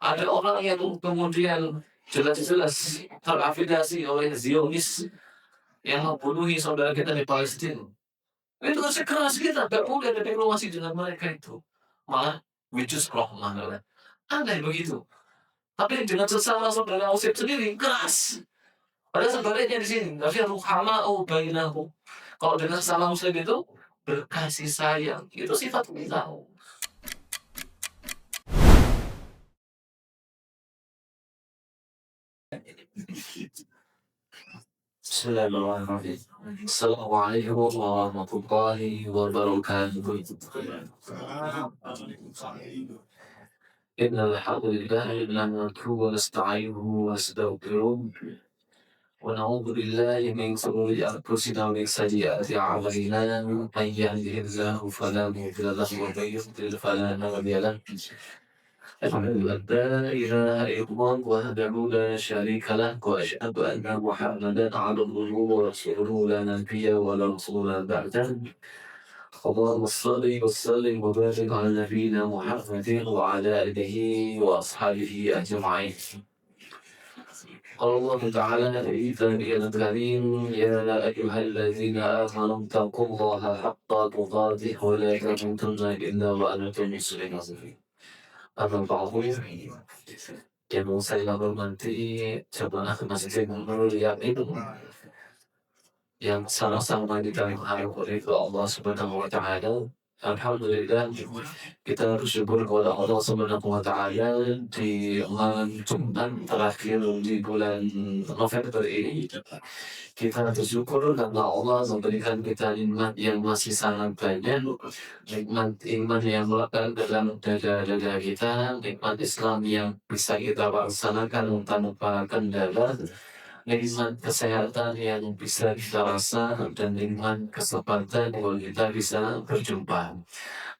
Ada orang yang kemudian jelas-jelas terafiliasi oleh Zionis yang membunuhi saudara kita di Palestina. Itu masih keras kita, nggak boleh ada diplomasi dengan mereka itu. Malah which is wrong, malah aneh begitu. Tapi dengan sesama saudara Muslim sendiri keras. Padahal sebaliknya di sini, tapi ruhama'u bainahum. Kalau dengan sesama Muslim itu berkasih sayang, itu sifat kita. Bismillahirrahmanirrahim. Assalamualaikum warahmatullahi wabarakatuh. Innal hamdalillah nahmaduhu wa nasta'inuhu wa nastaghfiruh wa na'udzu billahi min shururi anfusina wa min sayyiati a'malina. Man yahdihillahu fala mudilla lahu wa man yudlil fala hadiya lahu. أشهد أن لا إله إلا الله وحده لا شريك له وأشهد أن محمدا عبده ورسوله لا نبي ولا رسول بعده. اللهم صل وسلم وبارك على نبينا محمد وعلى آله وأصحابه أجمعين. قال الله تعالى في كتابه الكريم: يا أيها الذين آمنوا اتقوا الله حق تقاته ولا تموتن إلا وأنتم مسلمون. Abang Paul yang saya hormati jemaah Masjid Nurul itu yang sama-sama diterima oleh Allah Subhanahu wa Ta'ala. Alhamdulillah, kita bersyukur kepada Allah Subhanahu wa Ta'ala di malam Jumat terakhir di bulan November ini. Kita bersyukur karena Allah memberikan kita nikmat yang masih sangat banyak, nikmat iman yang melekat dalam dada-dada kita, nikmat Islam yang bisa kita laksanakan tanpa kendala, nikmat kesehatan yang bisa kita rasa, dan nikmat kesempatan yang kita bisa berjumpa.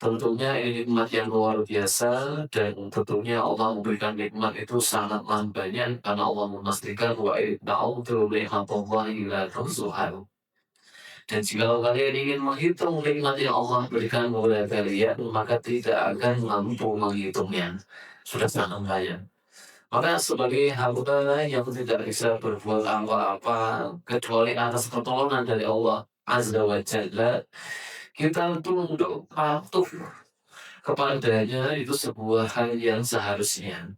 Tentunya ini nikmat yang luar biasa, dan tentunya Allah memberikan nikmat itu sangat banyak karena Allah memastikan wa ta'udu ni'matallahi la tuhsuha. Dan jika kalian ingin menghitung nikmat yang Allah berikan kepada kalian, maka tidak akan mampu menghitungnya. Sudah sangat banyak. Maka sebagai hamba yang tidak bisa berbuat apa-apa kecuali atas pertolongan dari Allah Azza wa Jalla, kita tunduk patuh kepadanya itu sebuah hal yang seharusnya.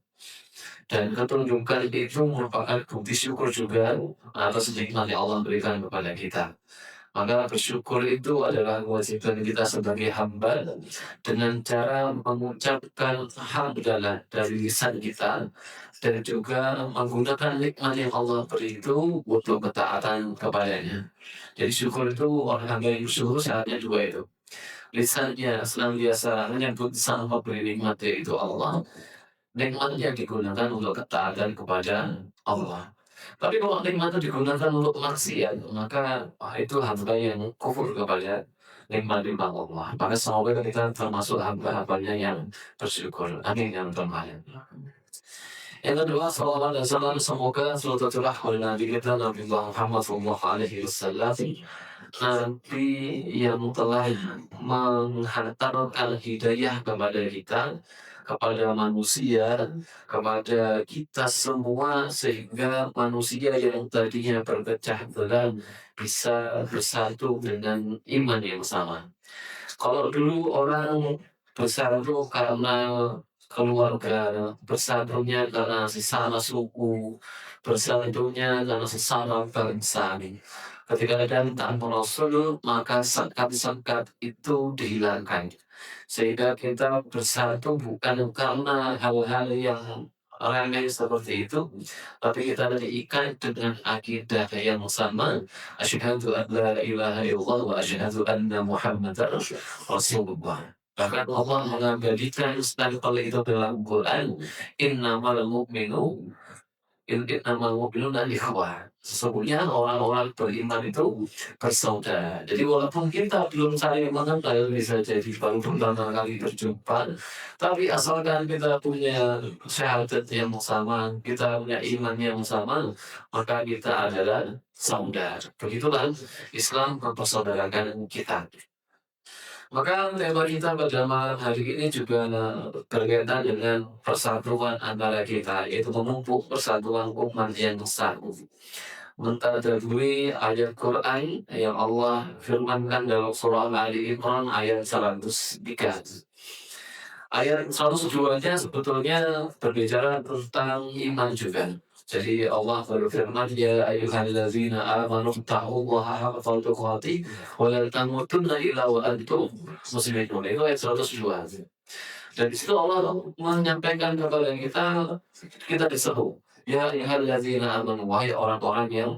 Dan ketundukan itu merupakan bukti syukur juga atas nikmat yang Allah berikan kepada kita. Maka bersyukur itu adalah kewajiban kita sebagai hamba dengan cara mengucapkan hamdalah dari lisan kita dan juga menggunakan nikmat yang Allah beri itu untuk ketaatan kepadanya. Jadi syukur itu orang hamba yang bersyukur syaratnya dua itu. Lisannya senantiasa menyebut sang pemberi nikmat yaitu Allah. Nikmatnya digunakan untuk ketaatan kepada Allah. Tapi kalau nikmat itu digunakan untuk maksiat, maka itu hamba yang kufur kepada nikmat-nikmat Allah. Maka semoga kita termasuk hamba-hambanya yang bersyukur. Amin ya rabbal alamin. Yang kedua, salawat dan salam semoga selalu tercurah oleh Nabi kita Nabi Muhammad SAW, Nabi yang telah menghantarkan hidayah kepada kita, kepada manusia, kepada kita semua, sehingga manusia yang tadinya berpecah belah bisa bersatu dengan iman yang sama. Kalau dulu orang bersatu karena keluarga, bersatunya karena sesama suku, bersatunya karena sesama bangsa. Ketika datang Rasul, maka sekat-sekat itu dihilangkan. Sehingga kita bersatu bukan karena hal-hal yang remeh seperti itu, tapi kita diikat dengan akidah yang sama. Asyhadu an la ilaha illallah wa asyhadu anna Muhammadar Rasulullah. Bahkan Allah mengabadikan stempel itu dalam Quran, innamal mu'minuna ikhwah. Sesungguhnya orang-orang beriman itu bersaudara. Jadi walaupun kita belum saling mengenal, bisa jadi baru pertama kali berjumpa, tapi asalkan kita punya syahadat yang sama, kita punya iman yang sama, maka kita adalah saudara. Begitulah Islam mempersaudarakan kita. Maka tema kita pada malam hari ini juga berkaitan dengan persatuan antara kita, yaitu memupuk persatuan umat yang satu. Mentadaburi ayat Quran yang Allah firmankan dalam surah Ali Imran ayat 103. Ayat 102-nya sebetulnya berbicara tentang iman juga. Jadi Allah berfirman, ya ayyuhallazina amanu taqullaha haqqa tuqatih wa la tamutunna illa wa antum muslimun. Itu ayat 102. Dan di situ Allah menyampaikan kepada kita diseru. Ya ayyuhallazina amanu, wahai orang-orang yang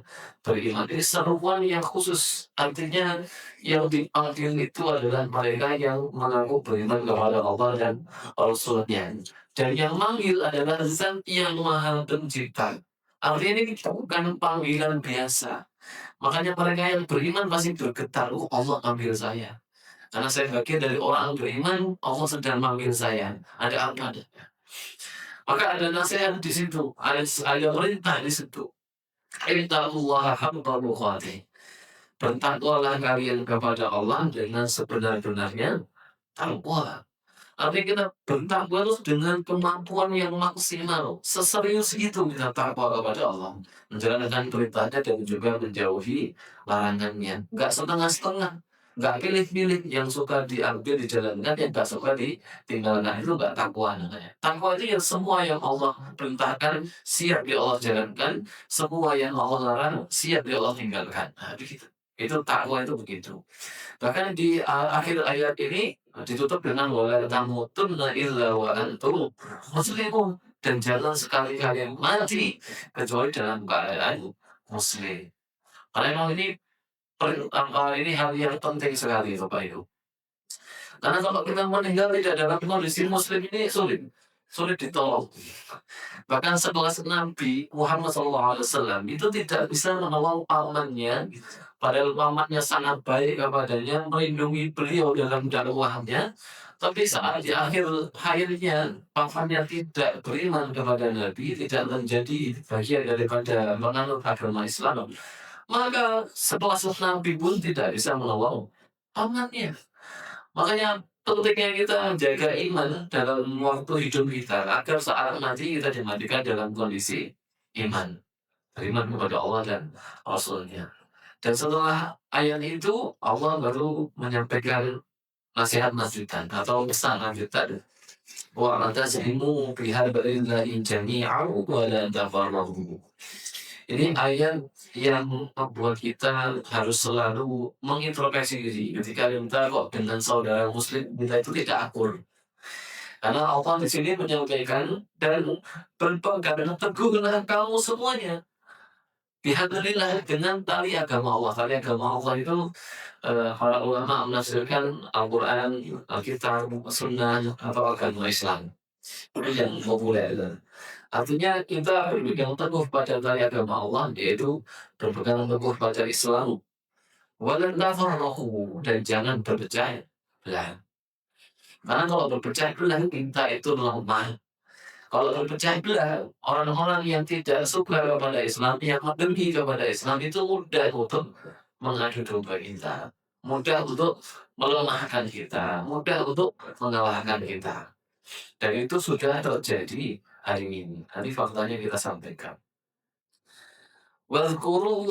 beriman. Ini seruan yang khusus. Artinya yang dipanggil itu adalah mereka yang mengaku beriman kepada Allah dan Rasulnya. Dan yang manggil adalah Zat yang Maha Pencipta. Artinya ini bukan panggilan biasa. Makanya mereka yang beriman pasti bergetar. Oh, Allah panggil saya. Karena saya bagian dari orang beriman, Allah sedang manggil saya. Ada apa? Maka ada nasihat di situ, ada perintah di situ. Ittaqullaha haqqa tuqatih. Bertakwalah kalian kepada Allah dengan sebenar-benarnya takwa. Artinya kita bertakwa itu dengan kemampuan yang maksimal. Seserius itu kita takwa kepada Allah. Menjalankan perintahnya dan juga menjauhi larangannya. Nggak setengah-setengah. Nggak pilih-pilih yang suka diambil dijalankan, yang nggak suka ditinggalkan. Itu nggak takwa namanya. Takwa itu yang semua yang Allah perintahkan siap di Allah jalankan. Semua yang Allah larang siap di Allah tinggalkan. Nah, begitu. Itu takwa itu begitu. Bahkan di akhir ayat ini ditutup dengan wala tamutunna illa wa antum muslimun, dan jangan sekali-kali mati kecuali dalam keadaan muslim. Karena memang ini hal yang penting sekali Bapak Ibu. Karena kalau kita meninggal tidak dalam kondisi muslim ini sulit ditolong. Bahkan sekelas Nabi Muhammad SAW itu tidak bisa menolong pamannya, padahal pamannya sangat baik kepadanya, melindungi beliau dalam dakwahnya. Tapi saat di akhir hayatnya, pamannya tidak beriman kepada Nabi, tidak menjadi bagian daripada menganut agama Islam. Maka sekelas Nabi pun tidak bisa menolong pamannya. Makanya pentingnya kita menjaga iman dalam waktu hidup kita agar saat mati kita dimatikan dalam kondisi iman, beriman kepada Allah dan Rasulnya. Dan setelah ayat itu Allah baru menyampaikan nasihat lanjutan atau pesan lanjutan. Wa atasimu bihablillahi jami'an wa la tafarraqu. Ini ayat yang membuat kita harus selalu mengintrospeksi diri ketika kita kok dengan saudara muslim kita itu tidak akur. Karena Allah di sini menyampaikan dan berpegang teguhlah kamu semuanya. Bihablillah, dengan tali agama Allah. Tali agama Allah itu para ulama menafsirkan Al-Quran, Alkitab, Sunnah atau agama Islam. Itu yang populer. Artinya kita berpegang teguh pada tali agama Allah, yaitu berpegang teguh pada Islam. Walan tafarraqu, dan jangan berpecah belah. Karena kalau berpecah belah kita itu lemah. Kalau berpecah belah, orang-orang yang tidak suka kepada Islam, yang mendengki kepada Islam itu mudah untuk mengadu domba kita, mudah untuk melemahkan kita, mudah untuk mengalahkan kita. Dan itu sudah terjadi hari ini. Nanti faktanya kita sampaikan. Wadhkuru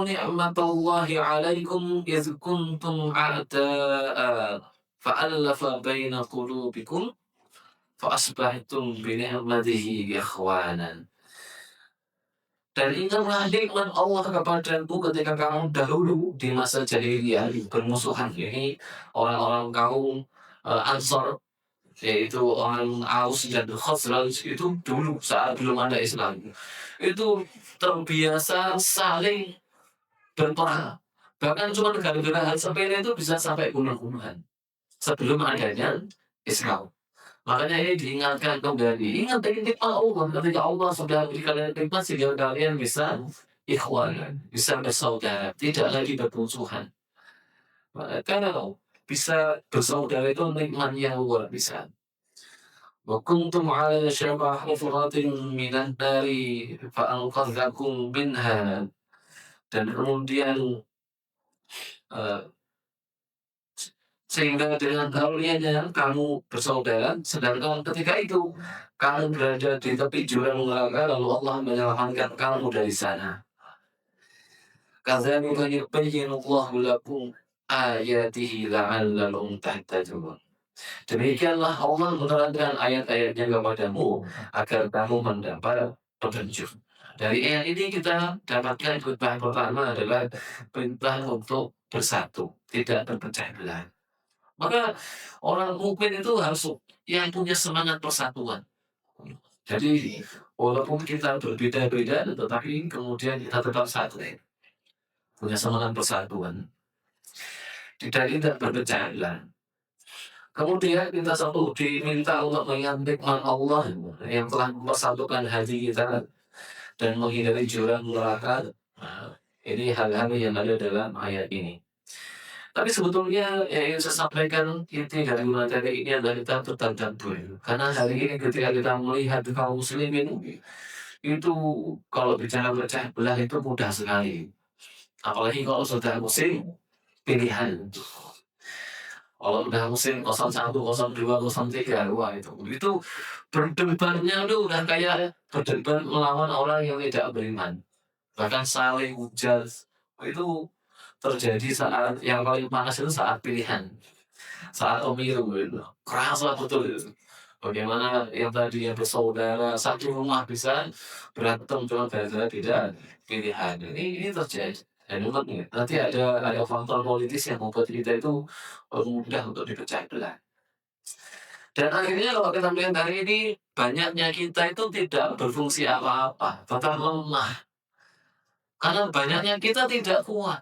ni'matallahi 'alaikum idh kuntum a'da'a fa'alafa baina qulubikum fa'asbahtum bi ni'matihi ikhwanan. Dan ingatlah nikmat Allah kepadamu ketika kamu dahulu di masa jahiliyah bermusuhan. Ini orang-orang kaum Ansor, yaitu orang Aus dan Khazraj itu dulu saat belum ada Islam. Itu terbiasa saling berperang. Bahkan cuma gara-gara hal sepele itu bisa sampai bunuh-bunuhan sebelum adanya Islam. Makanya ini diingatkan kembali. Ingat nikmat Allah ketika Allah sudah beri kalian nikmat sehingga kalian bisa ikhwan, bisa bersaudara, tidak lagi bermusuhan. Karena bisa bersaudara itu nikmat yang luar biasa. Wa kuntum 'ala syafa hufratin minan nari fa anqadhakum minha. Dan kemudian uh, Sehingga dengan karunia-Nya kamu bersaudara, sedangkan ketika itu kamu berada di tepi jurang neraka, lalu Allah menyelamatkan kamu dari sana. Kadzalika yubayyinullahu lakum ayatihi la'allakum tahtadun. Demikianlah Allah menerangkan ayat-ayatnya kepadamu agar kamu mendapat petunjuk. Dari ayat ini kita dapatkan perintah pertama adalah perintah untuk bersatu, tidak berpecah belah. Maka orang mukmin itu harus yang punya semangat persatuan. Jadi walaupun kita berbeda-beda, tetapi kemudian kita tetap satu, punya semangat persatuan, tidak berpecah belah. Kemudian kita satu diminta untuk mengingat nikmat Allah yang telah mempersatukan hati kita dan menghindari jurang neraka. Nah, ini hal-hal yang ada dalam ayat ini. Tapi sebetulnya yang ingin saya sampaikan inti dari materi ini adalah kita bertadabbur. Karena hari ini ketika kita melihat kaum muslimin itu kalau bicara pecah belah itu mudah sekali. Apalagi kalau sudah musim pilihan. Kalau udah musim 01, 02, 03, wah itu berdebatnya itu udah kayak berdebat melawan orang yang tidak beriman. Bahkan saling hujat itu terjadi saat yang paling panas itu saat pilihan, saat pemilu gitu. Kerasa betul itu. Bagaimana yang tadinya bersaudara satu rumah bisa berantem cuma gara-gara tidak pilihan. Ini terjadi. Dan nanti ada faktor politis yang membuat kita itu mudah untuk dipecah belah. Dan akhirnya kalau kita melihat hari ini, banyaknya kita itu tidak berfungsi apa-apa, tetap lemah. Karena banyaknya kita tidak kuat.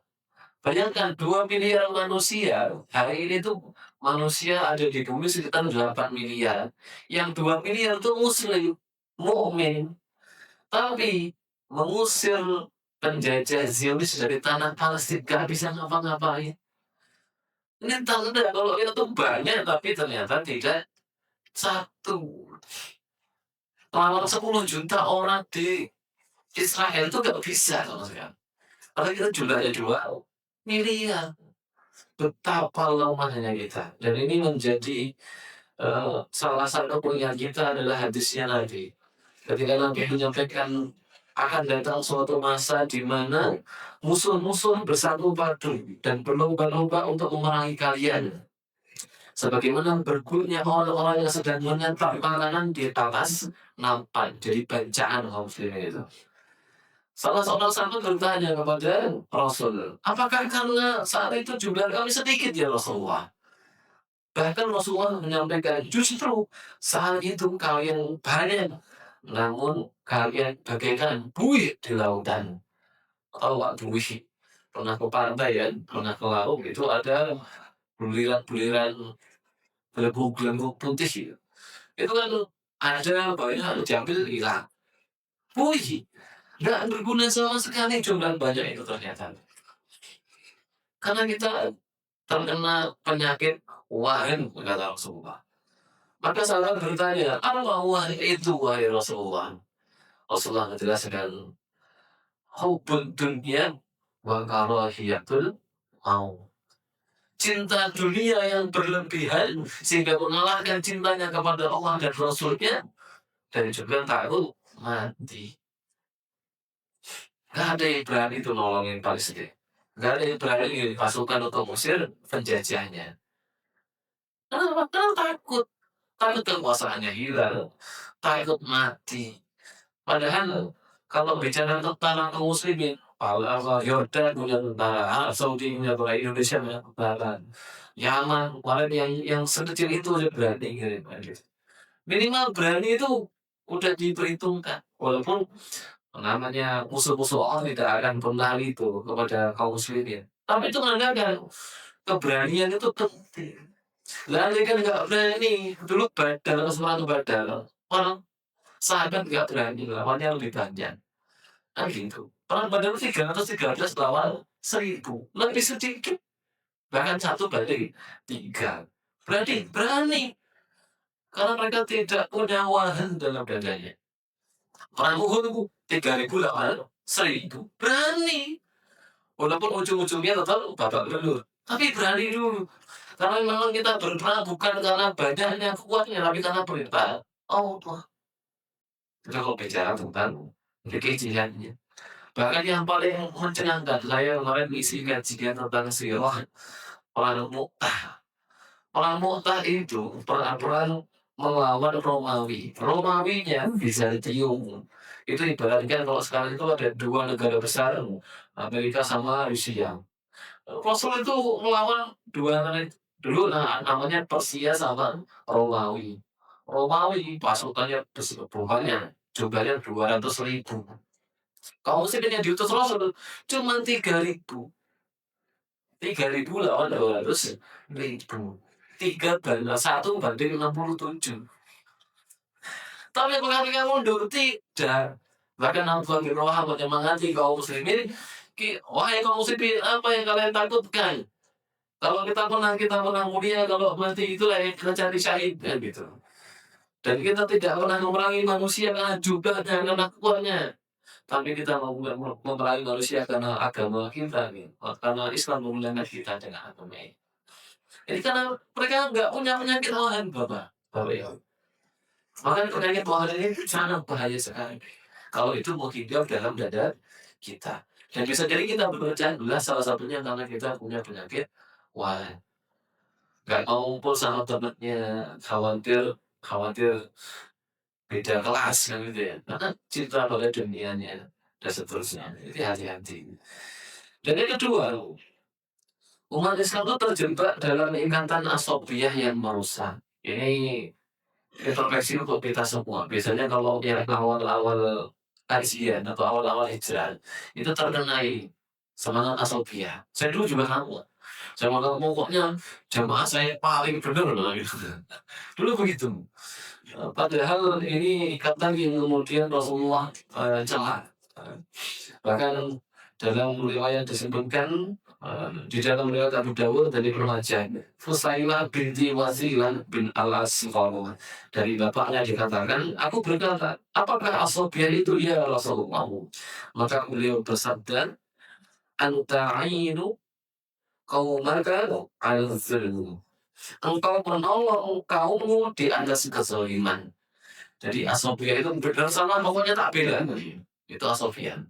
Bayangkan 2 miliar manusia, hari ini tuh manusia ada di bumi sekitar 8 miliar. Yang 2 miliar itu muslim, mukmin. Tapi mengusir penjajah Zionis dari tanah Palestina gak bisa ngapa-ngapain. Ini tanda kalau kita tuh banyak tapi ternyata tidak satu. Lawan 10 juta orang di Israel itu gak bisa sama sekali. Karena kita jumlahnya 2 miliar. Betapa lemahnya kita. Dan ini menjadi salah satu punya kita adalah hadisnya Nabi. Ketika Nabi menyampaikan akan datang suatu masa di mana musuh-musuh bersatu padu dan berlomba-lomba untuk memerangi kalian. Sebagaimana bergurunya orang-orang yang sedang menyantap makanan di atas nampan, jadi bacaan kaum muslimin itu. Salah seorang sahabat bertanya kepada Rasul, apakah karena saat itu jumlah kami sedikit ya Rasulullah? Bahkan Rasulullah menyampaikan, justru saat itu kalian banyak, namun kalian bagaikan buih di lautan. Tahu Pak buih? Pernah ke pantai ya, pernah ke laut, itu ada buliran-buliran belenggu-belenggu putih gitu. Itu kan ada banyak diambil hilang. Buih, nggak berguna sama sekali jumlah banyak itu ternyata. Karena kita terkena penyakit wahan, kata Rasulullah. Maka sahabat bertanya, apa wahan itu wahai Rasulullah? Rasulullah menjelaskan, hubbud dunya wa karahiyatul maut. Cinta dunia yang berlebihan sehingga mengalahkan cintanya kepada Allah dan Rasulnya, dan juga takut mati. Gak ada yang berani itu nolongin Palestina. Gak ada yang berani pasukan untuk musir penjajahnya. Kenapa? Karena takut. Takut kekuasaannya hilang. Takut mati. Padahal kalau bicara tentara kaum muslimin, Yordan punya tentara, Saudi punya tentara, Indonesia punya tentara, Yaman, kemarin yang sekecil itu udah berani gitu. Minimal berani itu udah diperhitungkan. Walaupun namanya musuh-musuh Allah tidak akan pernah itu kepada kaum muslimin. Tapi itu menandakan keberanian itu penting. Lalu kan nggak berani dulu badal sesuatu badal orang sahabat nggak berani lawannya lebih banyak kan gitu. Orang badal 313 lawan 1000 lebih sedikit bahkan 1 banding 3 berani karena mereka tidak punya wahan dalam dadanya. Orang Uhud itu 3000 lawan 1000 berani walaupun ujung-ujungnya tetap babak belur tapi berani dulu. Karena memang kita berperang bukan karena badannya kuatnya, tapi karena perintah Allah. Itu kalau bicara tentang fikih jihadnya. Bahkan yang paling mencengangkan, saya kemarin isi kajian tentang sirah perang Mu'tah. Perang Mu'tah itu perang melawan Romawi. Romawinya Bizantium. Itu ibaratkan kalau sekarang itu ada dua negara besar, Amerika sama Rusia. Rasul itu melawan dua negara dulu, namanya Persia sama Romawi. Romawi pasukannya banyak, jumlahnya 200.000. Kaum muslimin yang diutus Rasul cuma 3.000. 3.000 lawan 200.000. 1 banding 67. Tapi apakah mereka mundur? Tidak. Bahkan Abu Bakar Roha menyemangati kaum muslimin, wahai kaum muslimin, apa yang kalian takutkan? Kalau kita menang mulia, kalau mati itulah yang kita cari syahid, kan gitu. Dan kita tidak pernah memerangi manusia karena jumlahnya, karena kuatnya. Tapi kita mau memerangi manusia karena agama kita, gitu. Karena Islam memuliakan kita dengan agama ini. Jadi karena mereka nggak punya penyakit lawan, Bapak. Ya. Makanya penyakit lawan ini sangat bahaya sekali. Kalau itu mau hidup dalam dada kita. Dan bisa jadi kita bercandulah salah satunya karena kita punya penyakit lawan. Nggak mau ngumpul sama temennya, khawatir beda kelas kan gitu ya. Karena cinta pada dunianya dan seterusnya. Jadi hati-hati. Dan yang kedua, umat Islam itu terjebak dalam ikatan asobiyah yang merusak. Ini introspeksi untuk kita semua. Biasanya kalau yang awal-awal kajian atau awal-awal hijrah itu terkenai semangat asobiyah. Saya dulu juga kamu. Saya mau pokoknya jamaah saya paling benar loh gitu. Dulu begitu. Padahal ini ikatan yang kemudian Rasulullah celah. Bahkan dalam riwayat disebutkan di dalam riwayat Abu Dawud dari Majah, Fusailah binti Wazilah bin Al-Asqal, dari bapaknya dikatakan, aku berkata, apakah asobiyah itu ya Rasulullah? Maka beliau bersabda, anta'inu qaumaka al-zulm. Engkau menolong kaummu di atas kezaliman. Jadi asobiyah itu benar sama, pokoknya tak bela. Itu asobiyah.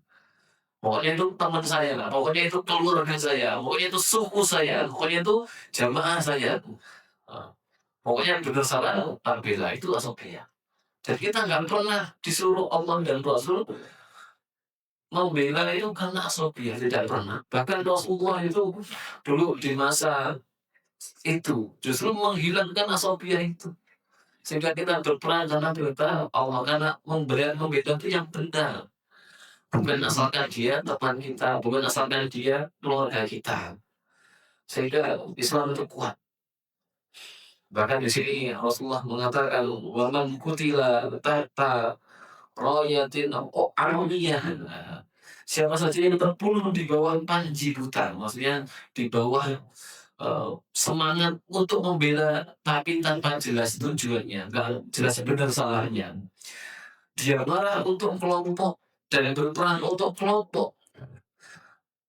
Pokoknya itu teman saya, pokoknya itu keluarga saya, pokoknya itu suku saya, pokoknya itu jamaah saya. Pokoknya benar salah tak bela, itu asobiyah. Dan kita nggak pernah disuruh Allah dan Rasul membela itu karena asobiyah, tidak pernah. Bahkan Rasulullah itu dulu di masa itu justru menghilangkan asobiyah itu. Sehingga kita berperang karena perintah Allah, karena membela itu yang benar. Bukan asalkan dia teman kita, bukan asalkan dia keluarga kita. Sehingga Islam itu kuat. Bahkan di sini Rasulullah mengatakan, waman kutila tahta royatin armiyah. Siapa saja yang terbunuh di bawah panji buta, maksudnya di bawah semangat untuk membela tapi tanpa jelas tujuannya, nggak jelas benar salahnya. Dia marah untuk kelompok dan berperang untuk kelompok,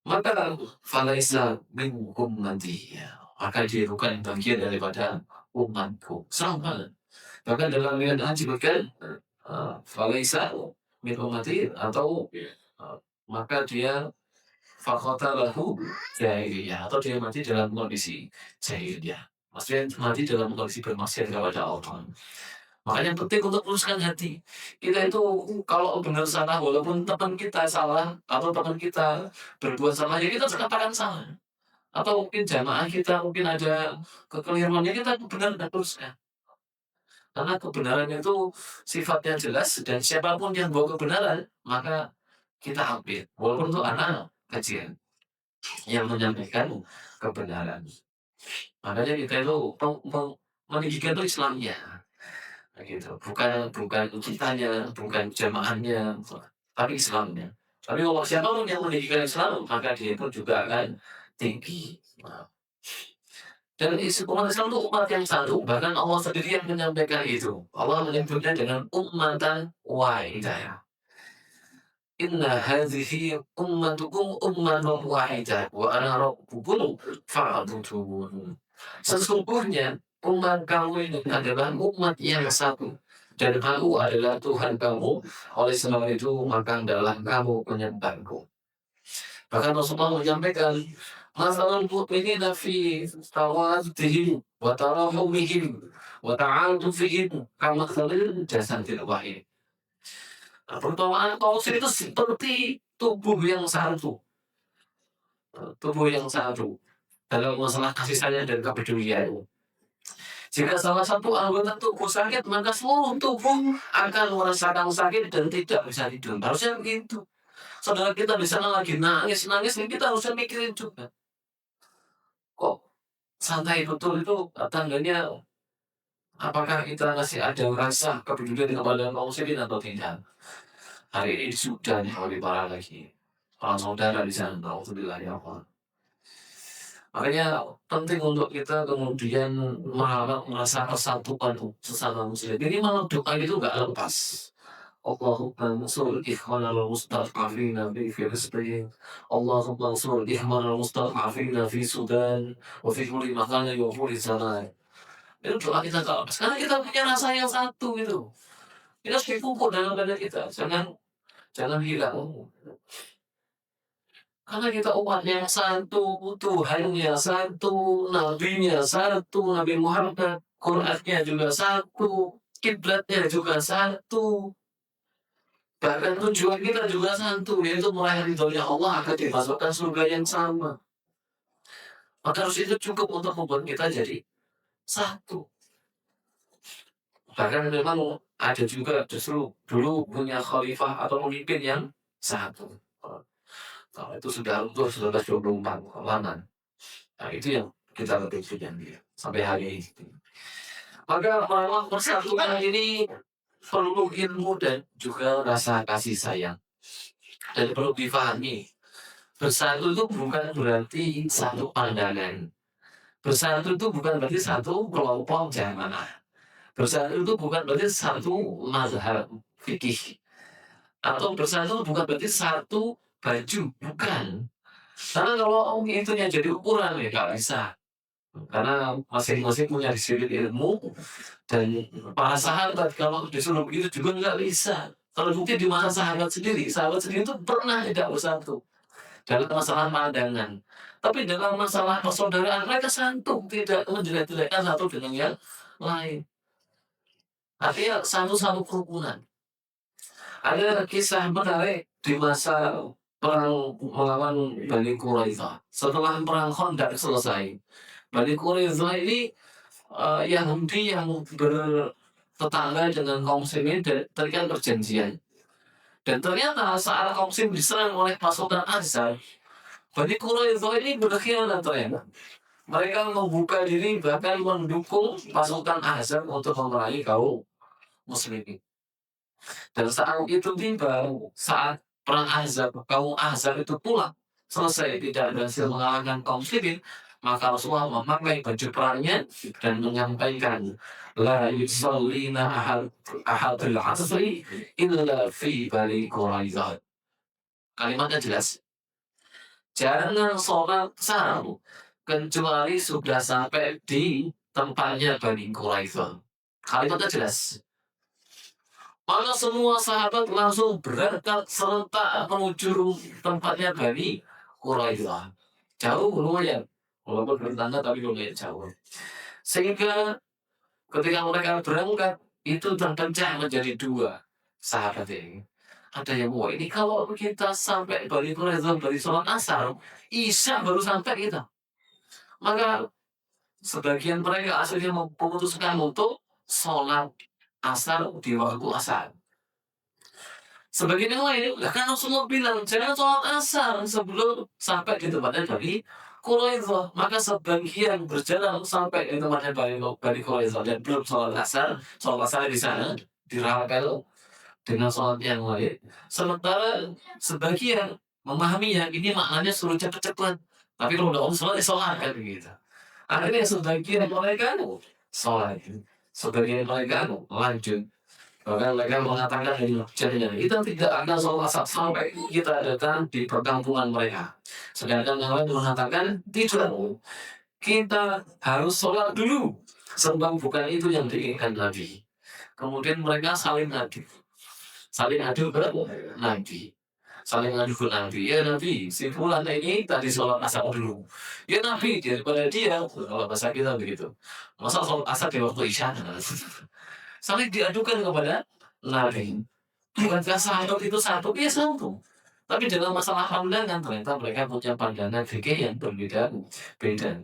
maka falaisa minkum nanti, maka dia bukan bagian daripada umatku. Sama. Bahkan dalam riwayat disebutkan falaisa min ummati, atau maka dia fakotalahu jahiliyah, atau dia mati dalam kondisi jahiliyah. Maksudnya mati dalam kondisi bermaksiat kepada Allah. Makanya penting untuk luruskan hati. Kita itu kalau benar salah, walaupun teman kita salah atau teman kita berbuat salah, ya kita katakan salah. Atau mungkin jamaah kita mungkin ada kekeliruannya, kita benar dan luruskan. Karena kebenaran itu sifatnya jelas, dan siapapun yang bawa kebenaran, maka kita ambil. Walaupun itu anak kecil yang menyampaikan kebenaran. Makanya kita itu meninggikan itu Islamnya. Gitu. Bukan kitanya, bukan jamaahnya, tapi Islamnya. Tapi kalau siapapun yang meninggikan Islam, maka dia pun juga akan tinggi. Dan umat Islam itu umat yang satu, bahkan Allah sendiri yang menyampaikan itu. Allah menyebutnya dengan ummatan wahidah. Inna hadhihi ummatukum ummatan wahidah wa ana rabbukum fa'budun. Sesungguhnya umat kamu ini adalah umat yang satu. Dan aku adalah Tuhan kamu. Oleh sebab itu, maka hendaklah kamu menyembahku. Bahkan Rasulullah menyampaikan, masalul mu'minina fi tawaddihim wa tarahumihim wa ta'atufihim kamathalil jasadil wahid. Nah, perumpamaan kaum muslim itu seperti tubuh yang satu. Tubuh yang satu. Dalam masalah kasih sayang dan kepedulian. Jika salah satu anggota tubuh sakit, maka seluruh tubuh akan merasakan sakit dan tidak bisa tidur. Harusnya begitu. Saudara kita di sana lagi nangis, kita harusnya mikirin juga. Kok santai betul itu tandanya apakah kita masih ada rasa kepedulian kepada kaum muslimin atau tidak? Hari ini sudah lebih parah lagi. Orang saudara di sana, alhamdulillah ya Allah. Makanya penting untuk kita kemudian merasa persatuan sesama muslim. Jadi malah doa itu nggak lepas. Allahumma ansur ikhwanal mustad'afina fi Filistin. Allahumma ansur ikhwanal mustad'afina fi Sudan wa fi kulli makan wa kulli zaman. Itu doa kita nggak lepas. Karena kita punya rasa yang satu itu. Kita harus dipupuk dalam dada kita. Jangan hilang. Karena kita umatnya yang satu, Tuhannya satu, Nabinya satu, Nabi Muhammad, Qurannya juga satu, kiblatnya juga satu. Bahkan tujuan kita juga satu, yaitu meraih ridhonya Allah akan dimasukkan surga yang sama. Maka harus itu cukup untuk membuat kita jadi satu. Bahkan memang ada juga justru dulu punya khalifah atau pemimpin yang satu. Kalau itu sudah runtuh 1924 laman. Nah itu yang kita kepikirkan dia sampai hari ini. Maka memang persatuan ini perlu ilmu dan juga rasa kasih sayang. Dan perlu difahami, bersatu itu bukan berarti satu pandangan. Bersatu itu bukan berarti satu kelompok jamaah. Bersatu itu bukan berarti satu mazhab fikih. Atau bersatu bukan berarti satu baju, bukan. Karena kalau itu yang jadi ukuran ya nggak bisa. Karena masing-masing punya disiplin ilmu dan para sahabat kalau disuruh begitu juga nggak bisa. Kalau bukti di masa sahabat sendiri itu pernah tidak bersatu dalam masalah pandangan. Tapi dalam masalah persaudaraan mereka satu, tidak menjelek-jelekkan satu dengan yang lain. Artinya satu-satu kerukunan. Ada kisah menarik di masa perang melawan Bani Quraisyah. Setelah perang Khandaq selesai, Bani Quraisyah ini Yahudi yang bertetangga dengan kaum muslimin terikat perjanjian. Dan ternyata saat kaum muslim diserang oleh pasukan Ahzab, Bani Quraisyah ini berkhianat ternyata. Mereka membuka diri bahkan mendukung pasukan Ahzab untuk memerangi kaum muslimin. Dan saat itu tiba, saat perang Ahzab, kaum Ahzab itu pulang, selesai tidak berhasil mengalahkan kaum muslimin, maka Rasulullah memakai baju perangnya dan menyampaikan, la yusallina ahadul asri illa fi Bani Quraisyah. Kalimatnya jelas. Jangan sholat sahur kecuali sudah sampai di tempatnya Bani Quraisyah. Kalimatnya jelas. Maka semua sahabat langsung berangkat serentak menuju tempatnya Bani Quraisyah. Jauh lumayan, walaupun bertanda tapi lumayan jauh. Sehingga ketika mereka berangkat itu terpecah menjadi dua sahabat ini. Ada yang wah ini kalau kita sampai Bani Quraisyah dari sholat asar, Isya baru sampai kita. Maka sebagian mereka akhirnya memutuskan untuk sholat asar di waktu asar. Sebagian yang lain, kan Rasulullah bilang jangan sholat asar sebelum sampai di tempatnya Bani Quraisyah. Maka sebagian berjalan sampai di tempatnya Bani Quraisyah dan belum sholat asar di sana dirapel dengan sholat yang lain. Sementara sebagian memahaminya ini maknanya suruh cepat-cepat. Tapi kalau udah sholat kan begitu. Akhirnya sebagian mereka sholat, sebagian mereka lanjut. Bahkan mereka mengatakan jadinya kita tidak akan sholat sampai kita datang di perkampungan mereka. Sedangkan yang lain mengatakan tidak, kita harus sholat dulu. Sebab bukan itu yang diinginkan Nabi. Kemudian mereka saling adu ke Nabi. Saling adu ke Nabi. Ya Nabi, si Fulan ini tadi sholat asar dulu. Ya Nabi, daripada dia, kalau bahasa kita begitu. Masa sholat asar di waktu isya? Saling diadukan kepada Nabi. Bukankah sahabat itu satu? Iya satu. Tapi dalam masalah pandangan ternyata mereka punya pandangan fikih yang berbeda.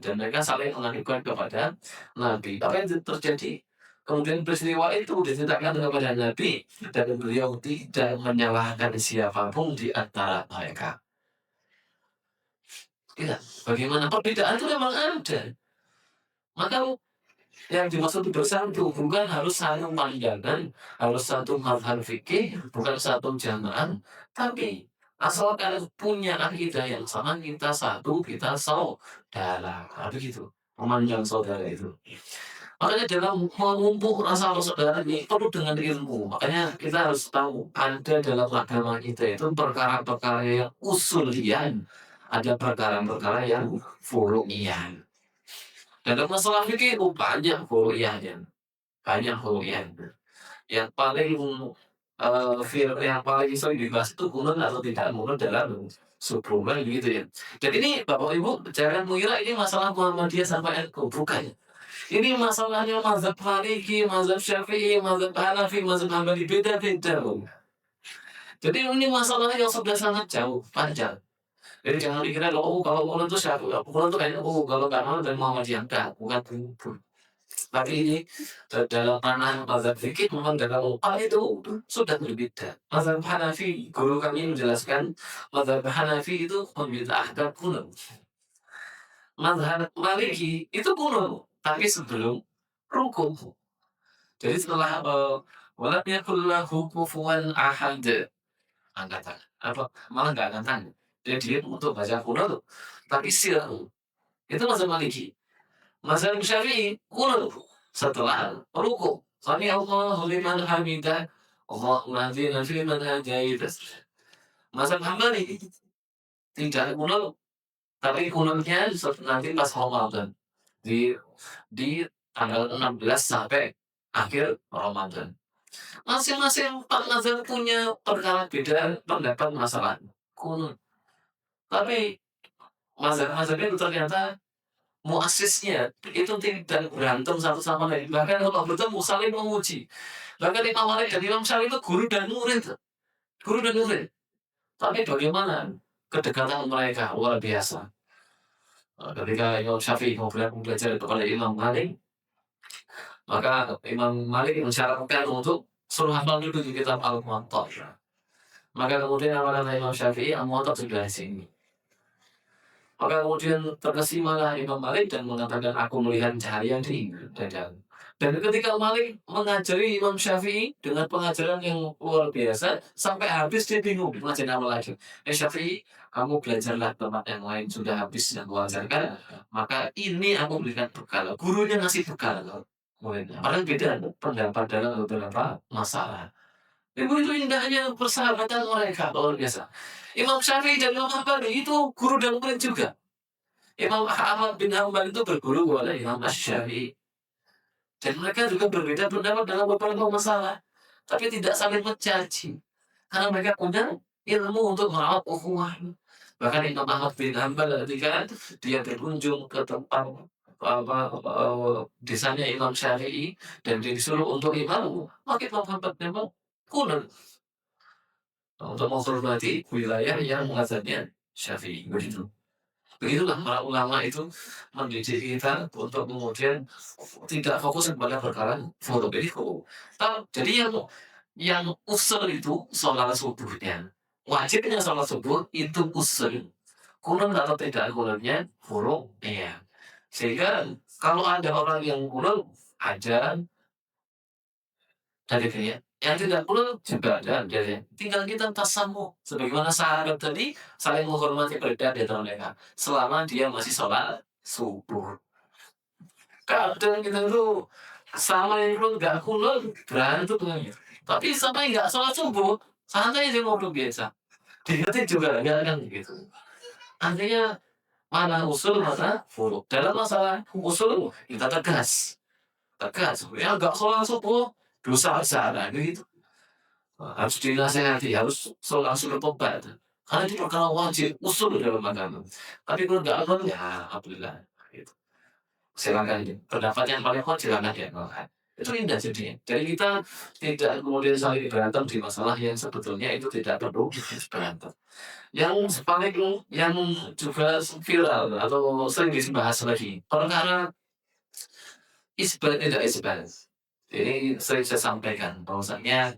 Dan mereka saling mengadukan kepada Nabi. Apa yang terjadi? Kemudian peristiwa itu diceritakan kepada Nabi dan beliau tidak menyalahkan siapapun di antara mereka. Tidak. Bagaimana perbedaan itu memang ada. Maka yang dimaksud bersatu bukan harus satu pandangan, harus satu mazhab fikih, bukan satu jamaah, tapi asalkan punya akidah yang sama, kita satu, kita saudara. Nah, begitu. Memandang saudara itu. Makanya dalam menumpuk rasa saudara ini perlu dengan ilmu. Makanya kita harus tahu ada dalam agama kita itu perkara-perkara yang usulian, ada perkara-perkara yang furu'iyan. Dalam masalah fikih itu banyak furu'iyahnya, banyak furu'iyahnya. Yang paling yang paling sering dibahas itu kunut atau tidak kunut dalam subuh kan gitu ya. Dan ini Bapak Ibu jangan mengira ini masalah Muhammadiyah sampai NU, bukan. Ini masalahnya mazhab Maliki, mazhab Syafi'i, mazhab Hanafi, mazhab Hambali beda-beda. Jadi ini masalah yang sudah sangat jauh, panjang. Jadi jangan dikira oh kalau kunut itu siapa? Kunut itu kayaknya kalau nggak mau dan Muhammadiyah enggak, bukan begitu. Tapi ini dalam ranah mazhab fikih memang dalam hal itu sudah berbeda. Mazhab Hanafi, guru kami menjelaskan mazhab Hanafi itu membid'ahkan kunut. Mazhab Maliki itu kunut, tapi sebelum rukun. Jadi setelah walam yakul lahu kufuwan ahad, angkat tangan. Apa malah nggak angkat tangan. Dia untuk baca kunut, tapi sir. Itu mazhab Maliki. Mazhab Syafi'i kunut setelah ruku. Sami Allahu liman hamidah. Allahumma hdina fi man hadait. Mazhab Hambali tidak kunut, tapi kunutnya nanti pas Ramadan. Di tanggal 16 sampai akhir Ramadan. Masing-masing Pak mazhab punya perkara beda pendapat masalah kunut. Tapi mazhab itu ternyata muasisnya itu tidak berantem satu sama lain. Bahkan kalau bertemu saling menguji. Bahkan Imam Malik dan Imam Syafi'i itu guru dan murid. Guru dan murid. Tapi bagaimana kedekatan mereka luar biasa. Ketika Imam Syafi'i kemudian belajar kepada Imam Malik, maka Imam Malik mensyaratkan untuk suruh hafal dulu di kitab Al-Muwatta. Maka kemudian kata Imam Syafi'i, Al-Muwatta sudah di sini. Maka kemudian terkesimalah Imam Malik dan mengatakan aku melihat cahaya di dadamu. Dan ketika Malik mengajari Imam Syafi'i dengan pengajaran yang luar biasa, sampai habis dia bingung mengajar apa lagi. Syafi'i, kamu belajarlah tempat yang lain sudah habis yang aku ajarkan, maka ini aku berikan bekal. Gurunya ngasih bekal. Padahal beda pendapat dalam beberapa masalah. Itu indahnya persahabatan mereka luar biasa. Imam Syafi'i dan Imam Hambali itu guru dan murid juga. Imam Ahmad bin Hanbal itu berguru oleh Imam Syafi'i. Dan mereka juga berbeda pendapat dalam beberapa masalah. Tapi tidak saling mencaci. Karena mereka punya ilmu untuk merawat ukhuwah. Bahkan Imam Ahmad bin Hanbal ketika dia berkunjung ke tempat desanya Imam Syafi'i dan disuruh untuk imam, maka Imam Ahmad memang kunut untuk menghormati wilayah yang mazhabnya Syafi'i. Begitulah para ulama itu mendidik kita untuk kemudian tidak fokus kepada perkara furu. Jadi yang usul itu sholat subuhnya. Wajibnya sholat subuh itu usul. Kunut atau tidak kunutnya furu. Iya. Sehingga kalau ada orang yang kunut aja dari dia, yang tidak kunut juga ada dari. Tinggal kita tasamu. Sebagaimana sahabat tadi saling menghormati perbedaan di antara mereka selama dia masih sholat subuh. Kadang kita tuh sama yang kunut nggak kunut berantem lagi. Tapi sampai nggak sholat subuh santai aja ngobrol biasa. Diingetin juga nggak kan gitu. Artinya Mana usul, mana furuk. Dalam masalah usul kita tegas, tegas. Ya nggak sholat subuh dosa besar, nah, gitu. Harus dinasehati, harus langsung tobat. Karena itu perkara wajib, usul dalam agama. Tapi kalau nggak aman, ya alhamdulillah. Gitu. Silakan aja. Pendapat yang paling kuat silakan ya. Itu indah jadinya. Jadi kita tidak kemudian saling berantem di masalah yang sebetulnya itu tidak perlu berantem. Yang paling yang juga viral atau sering dibahas lagi, perkara isbat tidak isbat. Ini sering saya sampaikan bahwasanya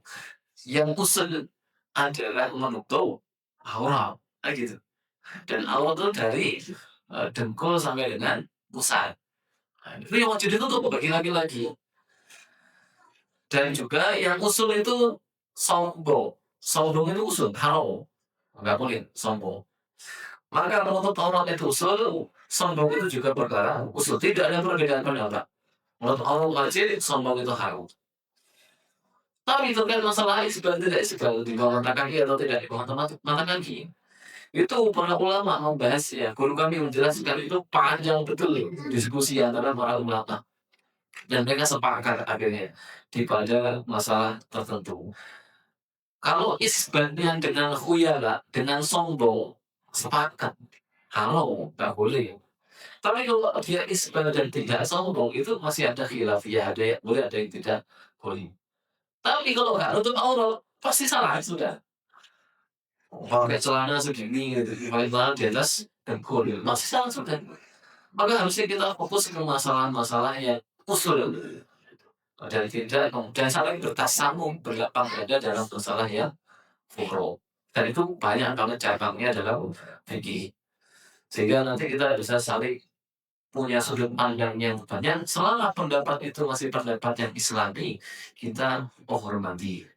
yang usul adalah menutup aurat, gitu. Dan aurat itu dari dengkul sampai dengan pusat. Nah, itu yang wajib ditutup bagi laki-laki. Dan juga yang usul itu sombong. Sombong itu usul, haram. Nggak boleh sombong. Maka menutup aurat itu usul, sombong itu juga perkara usul. Tidak ada perbedaan pendapat. Menurut Allah wajib, sombong itu haram. Tapi terkait masalah isbal tidak isbal di bawah mata kaki atau tidak di bawah mata kaki, itu para ulama membahas ya. Guru kami menjelaskan itu panjang betul diskusi antara para ulama dan mereka sepakat akhirnya di pada masalah tertentu. Kalau isbatnya dengan khuyala, dengan sombong, sepakat. Kalau nggak boleh. Tapi kalau dia isbat dan tidak sombong, itu masih ada khilafiyah, ada yang boleh, ada yang tidak boleh. Tapi kalau nggak nutup aurat, pasti salah sudah. Pakai celana segini, gitu, pakai celana di atas dengkul, gitu. Masih salah sudah. Maka harusnya kita fokus ke masalah-masalah yang usul. Dan tidak dan saling bertasamu berlapang dada dalam masalah yang furo. Dan itu banyak banget cabangnya dalam fikih. Sehingga nanti kita bisa saling punya sudut pandang yang banyak. Selama pendapat itu masih pendapat yang islami, kita menghormati.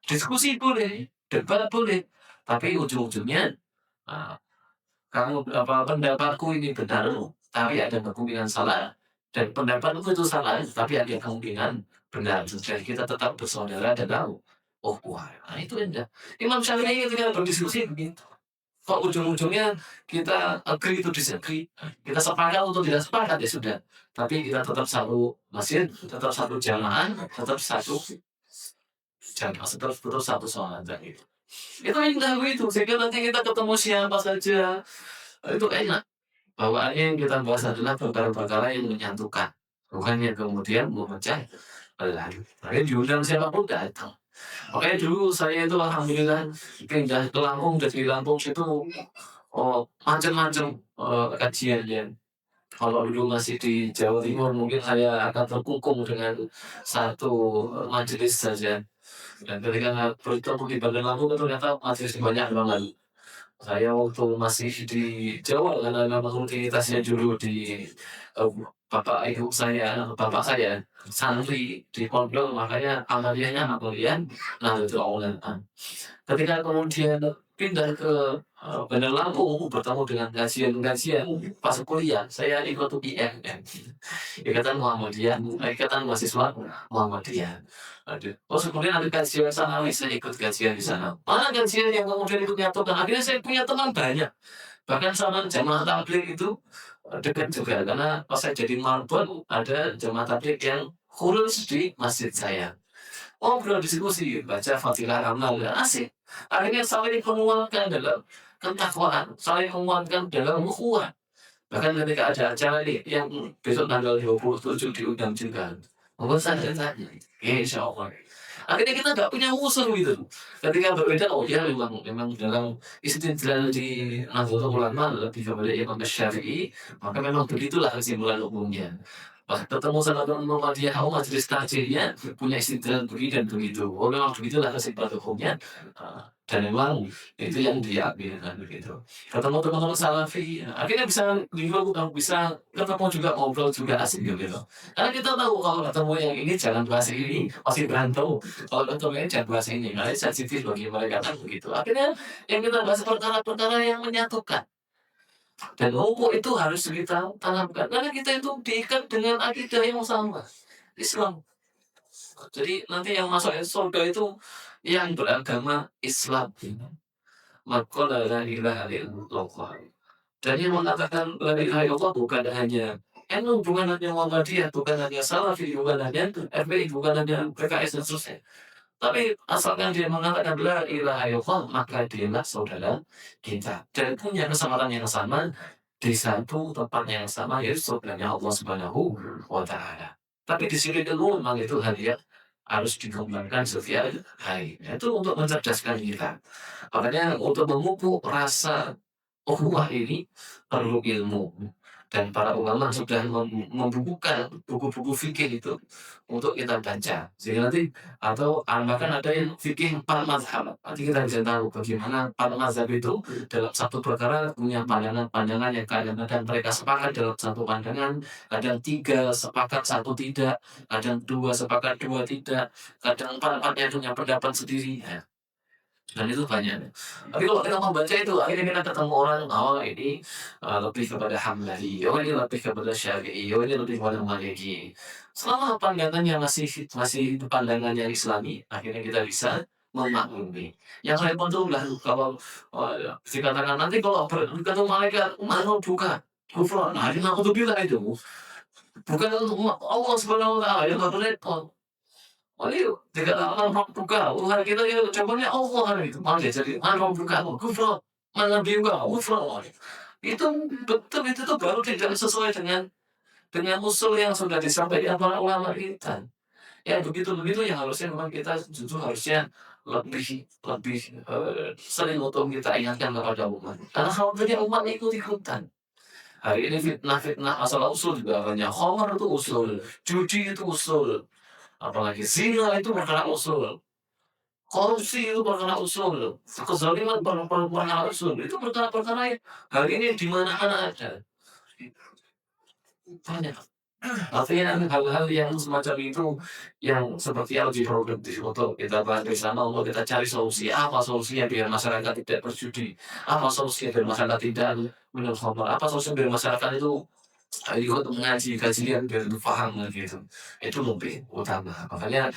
Diskusi boleh, debat boleh, tapi ujung-ujungnya nah, kamu pendapatku ini benar, tapi ada kemungkinan salah. Dan pendapatku itu salah, tapi ada kemungkinan benar. Jadi kita tetap bersaudara dan tahu. Oh, wah, nah itu indah. Imam Syafi'i ketika berdiskusi begitu. Kok ujung-ujungnya kita agree to disagree, kita sepakat atau tidak sepakat ya sudah. Tapi kita tetap satu masjid, tetap satu jamaah, tetap satu jamaah, tetap satu sholat gitu. Itu indah itu, sehingga nanti kita ketemu siapa saja, itu enak. Bawaannya yang kita bahas adalah perkara-perkara yang menyatukan, bukan yang kemudian memecah belah. Makanya diundang siapapun datang. Makanya dulu saya itu alhamdulillah pindah ke Lampung, dari Lampung situ macam-macam kajiannya. Kalau dulu masih di Jawa Timur mungkin saya akan terkungkung dengan satu majelis saja. Dan ketika bertemu di Bandar Lampung ternyata majelis banyak banget. Saya waktu masih di Jawa karena memang rutinitasnya dulu di bapak saya santri di pondok, makanya amaliyahnya amalian Nahdlatul Ulama. Ketika kemudian pindah ke Bandar Lampung bertemu dengan kajian-kajian pas kuliah, saya ikut IMM, Ikatan Muhammadiyah, Ikatan Mahasiswa Muhammadiyah. Aduh. Oh, kemudian ada kajian sanawi, saya ikut kajian di sana. Mana kajian yang kemudian itu nyatukan? Akhirnya saya punya teman banyak. Bahkan sama jamaah tabligh itu dekat juga karena pas saya jadi marbot ada jamaah tabligh yang khusus di masjid saya. Ngobrol diskusi, baca Fatilah Amal, dan asik. Akhirnya saling menguatkan dalam ketakwaan, saling menguatkan dalam ukhuwah. Bahkan ketika ada acara ini yang besok tanggal 27 diundang juga. Monggo saja tanya. Insya Allah. Akhirnya kita nggak punya musuh gitu. Ketika berbeda, oh ya memang dalam istidlal di Nahdlatul Ulama lebih kepada Imam Syafi'i, maka memang begitulah kesimpulan umumnya. Pas ketemu sama teman Muhammadiyah, oh majelis takjilnya punya istidlal begini dan begitu. Oh memang begitulah kesimpulan hukumnya. Dan memang itu yang diambil kan begitu. Ketemu teman-teman Salafi, akhirnya bisa ketemu juga ngobrol juga asik gitu. Karena kita tahu kalau ketemu yang ini jangan bahas ini, pasti berantem. Kalau ketemu ini jangan bahas ini, karena sensitif bagi mereka kan begitu. Akhirnya yang kita bahas perkara-perkara yang menyatukan. Dan hukum itu harus kita tanamkan karena kita itu diikat dengan akidah yang sama, Islam. Jadi nanti yang masuk surga itu yang beragama Islam. Maka la ilaha illallah. Dan yang mengatakan la ilaha illallah bukan hanya NU, bukan hanya Muhammadiyah, bukan hanya Salafi, bukan hanya FPI, bukan hanya PKS dan seterusnya. Tapi asalkan dia mengatakan la ilaha illallah, maka dialah saudara kita dan punya kesempatan yang sama di satu tempat yang sama, yaitu surganya Allah Subhanahu wa Ta'ala. Tapi di sini dulu memang itu hadiah harus dikembangkan setiap hari. Itu untuk mencerdaskan kita. Makanya untuk memupuk rasa ukhuwah ini perlu ilmu. Dan para ulama sudah membukukan buku-buku fikih itu untuk kita baca. Sehingga nanti atau bahkan ada yang fikih 4 mazhab. Nanti kita bisa tahu bagaimana 4 mazhab itu dalam satu perkara punya pandangan-pandangan yang kadang-kadang mereka sepakat dalam satu pandangan, kadang 3 sepakat, satu tidak, kadang 2 sepakat, 2 tidak, kadang 4-empatnya punya pendapat sendiri. Ya, dan itu banyak. Tapi kalau kita membaca itu, akhirnya kita ketemu orang, oh ini lebih kepada Hambali, oh ini lebih kepada Syafi'i, oh ini lebih kepada Maliki. Selama pandangannya masih pandangan yang Islami, akhirnya kita bisa memaklumi. Yang repot tuh lah kalau dikatakan nanti kalau berkata malaikat, mau buka, kufur, nah ini aku tuh bilang itu. Bukan untuk Allah Subhanahu wa Ta'ala yang repot. Oh iya, dikatakan buka, Tuhan kita ya contohnya Allah itu, malah jadi buka, kufur, mana juga kufur. Itu betul itu tuh baru tidak sesuai dengan usul yang sudah disampaikan para ulama kita. Ya begitu-begitu yang harusnya memang kita justru harusnya lebih lebih sering untuk kita ingatkan kepada umat. Karena khawatirnya umat ikut-ikutan. Hari ini fitnah-fitnah masalah usul juga banyak. Khamar itu usul, judi itu usul, apalagi zina itu perkara usul, korupsi itu perkara usul, kezaliman perkara usul, itu perkara-perkara yang hari ini di mana-mana ada. Banyak. Artinya hal-hal yang semacam itu yang sepertinya lebih produktif untuk kita bahas bersama, untuk kita cari solusi. Apa solusinya biar masyarakat tidak berjudi? Apa solusinya biar masyarakat tidak minum khamar? Apa solusinya biar masyarakat itu ikut mengaji kajian biar itu paham gitu. Itu lebih utama. Makanya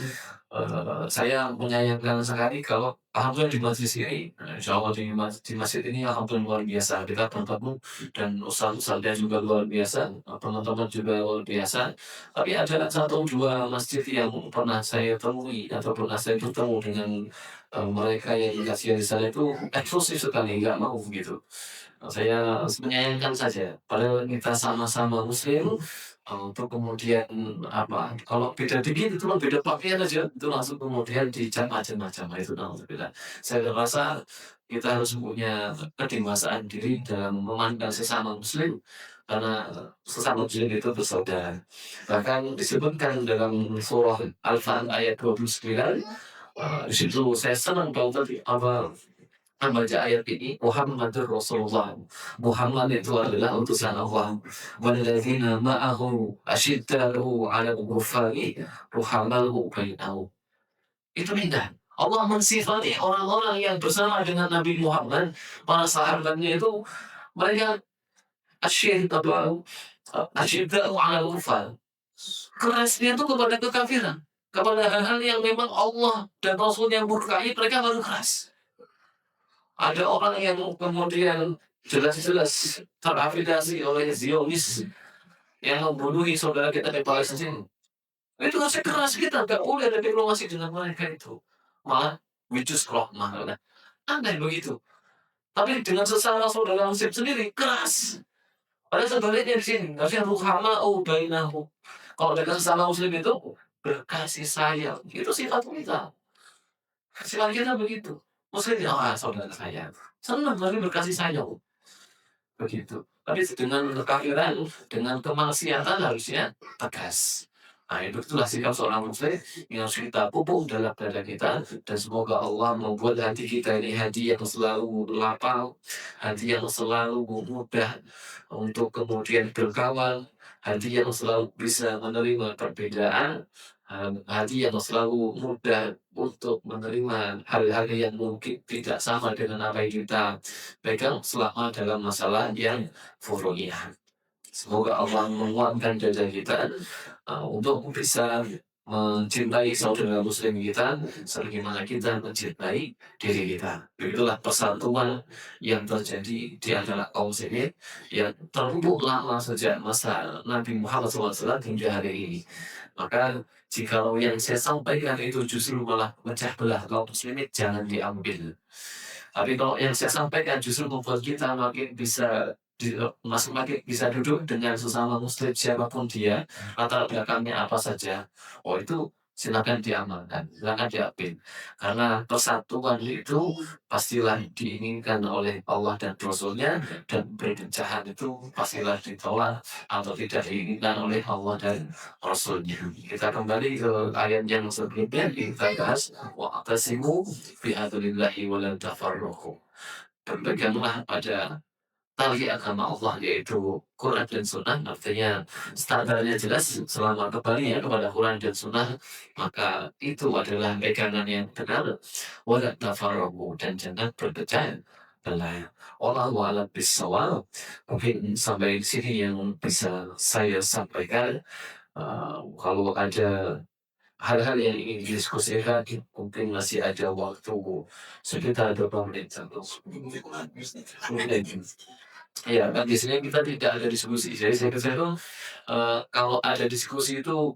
saya menyayangkan sekali kalau alhamdulillah di majelis ini, insya Allah di masjid ini alhamdulillah luar biasa. Kita bertemu dan ustaz-ustaznya juga luar biasa, teman-teman juga luar biasa. Tapi ada satu dua masjid yang pernah saya temui atau pernah saya bertemu dengan mereka yang kajian di sana itu eksklusif sekali, nggak mau gitu. Saya menyayangkan saja, padahal kita sama-sama muslim, untuk kemudian kalau beda dikit itu mah beda pakaian aja, itu langsung kemudian dicap macam-macam, itu naudzubillah. Saya rasa kita harus punya kedewasaan diri dalam memandang sesama muslim, karena sesama muslim itu bersaudara. Bahkan disebutkan dalam surah Al-Fat ayat 29, di situ saya senang kalau tadi membaca ayat ini, Muhammadur Rasulullah. Muhammad itu adalah utusan Allah. Walladzina ma'ahu asyidda'u 'alal kuffari ruhamaa'u bainahum. Itu indah. Allah mensifati orang-orang yang bersama dengan Nabi Muhammad, para sahabatnya itu mereka asyidda'u 'alal kuffar. Kerasnya itu kepada kekafiran, kepada hal-hal yang memang Allah dan Rasul-Nya murkai, mereka baru keras. Ada orang yang kemudian jelas-jelas terafiliasi oleh Zionis yang membunuhi saudara kita di Palestina. Itu masih keras, kita nggak boleh ada diplomasi dengan mereka itu. Malah wujud rahmah. Nah, aneh begitu. Tapi dengan sesama saudara muslim sendiri keras. Ada sebaliknya di sini, harusnya ruhama'u bainahum. Kalau dengan sesama muslim itu berkasih sayang, itu sifat kita. Sifat kita begitu. Muslim ya, saudara saya. Senang tapi berkasih sayang. Begitu. Tapi dengan kekafiran, dengan kemaksiatan harusnya tegas. Nah, itulah sikap seorang muslim yang harus kita pupuk dalam dada kita, dan semoga Allah membuat hati kita ini hati yang selalu lapang, hati yang selalu mudah untuk kemudian berkawal, hati yang selalu bisa menerima perbedaan, hati yang selalu mudah untuk menerima hal-hal yang mungkin tidak sama dengan apa yang kita pegang selama dalam masalah yang furu'iyah. Semoga Allah menguatkan dada kita untuk bisa mencintai saudara muslim kita sebagaimana kita mencintai diri kita. Itulah persatuan yang terjadi di antara kaum muslimin yang terbentuk lama sejak masa Nabi Muhammad SAW hingga hari ini. Maka jikalau yang saya sampaikan itu justru malah pecah belah kaum muslimin, jangan diambil. Tapi kalau yang saya sampaikan justru membuat kita makin bisa makin bisa duduk dengan sesama muslim siapapun dia, latar belakangnya apa saja. Oh itu silakan diamalkan, silakan diambil. Karena persatuan itu pastilah diinginkan oleh Allah dan Rasulnya, dan perpecahan itu pastilah ditolak atau tidak diinginkan oleh Allah dan Rasulnya. Kita kembali ke ayat yang sebelumnya kita bahas wa'tasimu bihablillahi wa la tafarraqu. Berpeganglah pada tali agama Allah yaitu Quran dan Sunnah, artinya standarnya jelas selama kembalinya kepada Quran dan Sunnah maka itu adalah pegangan yang benar. Wala tafarraqu, dan jangan berpecah belah. Wallahu a'lam bishawab. Mungkin sampai sini yang bisa saya sampaikan. Kalau ada hal-hal yang ingin didiskusikan mungkin masih ada waktu sekitar 20 menit atau 10 menit. Ya kan biasanya kita tidak ada diskusi. Jadi saya kira itu kalau ada diskusi itu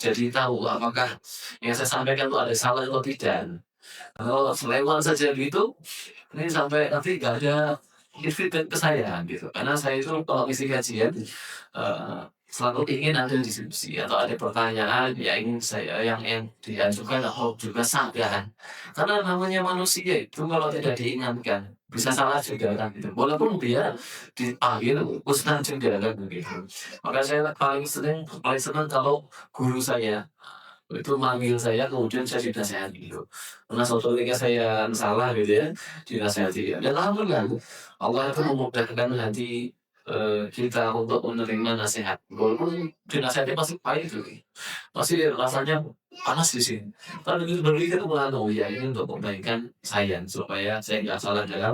jadi tahu apakah yang saya sampaikan itu ada salah atau tidak. Kalau selewat saja gitu, ini sampai nanti nggak ada feedback ke saya gitu. Karena saya itu kalau ngisi kajian selalu ingin ada diskusi atau ada pertanyaan yang ingin saya yang diajukan atau juga sampaikan. Karena namanya manusia itu kalau tidak diingatkan bisa salah juga kan gitu. Walaupun dia dipanggil ustaz juga kan begitu. Maka saya paling senang kalau guru saya itu manggil saya kemudian saya dinasehati gitu. Karena suatu ketika saya salah gitu ya, dinasehati. Dan alhamdulillah Allah itu memudahkan hati kita untuk menerima nasihat. Walaupun dinasehati pasti pahit gitu. Pasti rasanya panas di sini. Tapi itu berpikir oh ya ini untuk kebaikan saya supaya saya nggak salah dalam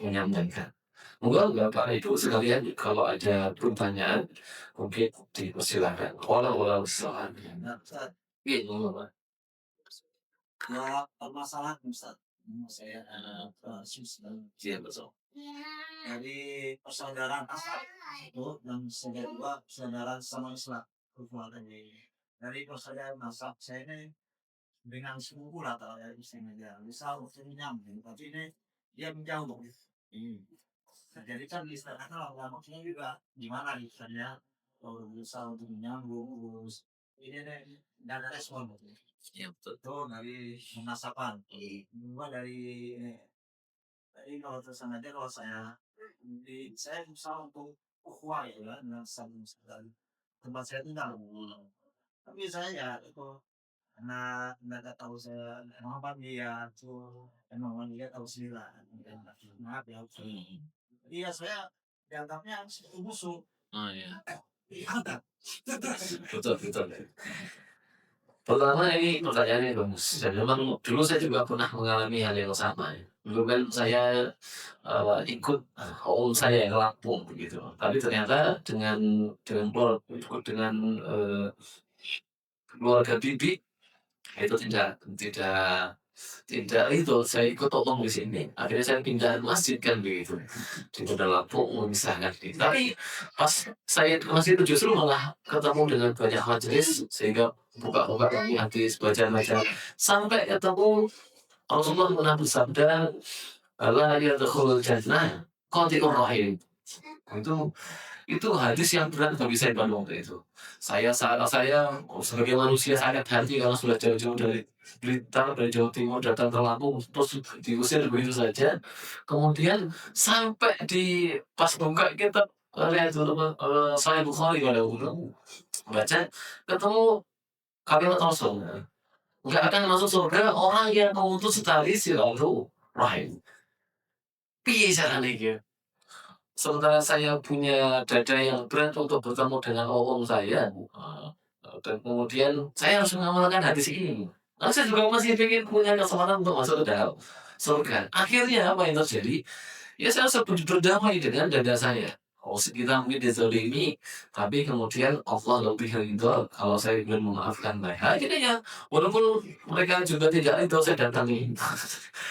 menyampaikan. Moga Bapak Ibu sekalian kalau ada pertanyaan mungkin dipersilakan. Walau usaha. Iya, Bapak. Ya, permasalahan Ustaz. Saya Iya betul. dari persaudaraan asal itu dan kedua persaudaraan sama Islam keluarga ini. Dari persaudaraan asal saya ini dengan sepupu lah kalau ya istilahnya. Misal waktunya tapi ini dia menjauh. Nah, jadi kan istilahnya maksudnya juga gimana misalnya kalau berusaha untuk menyambung terus ini deh dan ada respon. Iya betul. Itu dari menasapan. Kedua dari kalau tersengaja kalau saya berusaha untuk ukhuwah ya kan dengan saling saling tempat saya tinggal. Tapi saya ya itu karena nggak tahu saya Muhammad dia tuh emang dia tahu sendiri lah. Maaf ya. Jadi ya saya dianggapnya seperti musuh. Oh iya. Dianggap. Betul betul. Pertama ini pertanyaannya bagus. Dan memang dulu saya juga pernah mengalami hal yang sama. Dulu kan saya ikut om saya yang ke Lampung begitu. Tapi ternyata dengan keluarga bibi itu tidak tidak itu saya ikut tolong di sini. Akhirnya saya pindah masjid kan begitu. Di Kota Lampung memisahkan diri. Tapi pas saya di masjid itu justru malah ketemu dengan banyak majelis sehingga buka-buka hadis baca-baca sampai ketemu Rasulullah pernah bersabda la yadkhulul jannah qati'ur rahim. Itu itu hadis yang berat bagi saya pada waktu itu. Saya sebagai manusia sangat hati karena sudah jauh-jauh dari Blitar, dari Jawa Timur datang ke Lampung terus diusir begitu saja. Kemudian sampai di pas buka kitab lihat dulu Sahih Bukhari pada waktu itu baca ketemu kalimat Rasul. Enggak akan masuk surga orang yang memutus tali silaturahim. Piye carane iki? Sementara saya punya dada yang berat untuk bertemu dengan om saya, dan kemudian saya harus mengamalkan hadis ini. Lalu saya juga masih ingin punya kesempatan untuk masuk ke dalam surga. Akhirnya apa yang terjadi? Ya saya harus berdamai dengan dada saya. oh kita mungkin dizalimi, tapi kemudian Allah lebih ridho kalau saya belum memaafkan mereka. Akhirnya ya, walaupun mereka juga tidak ridho saya datangi,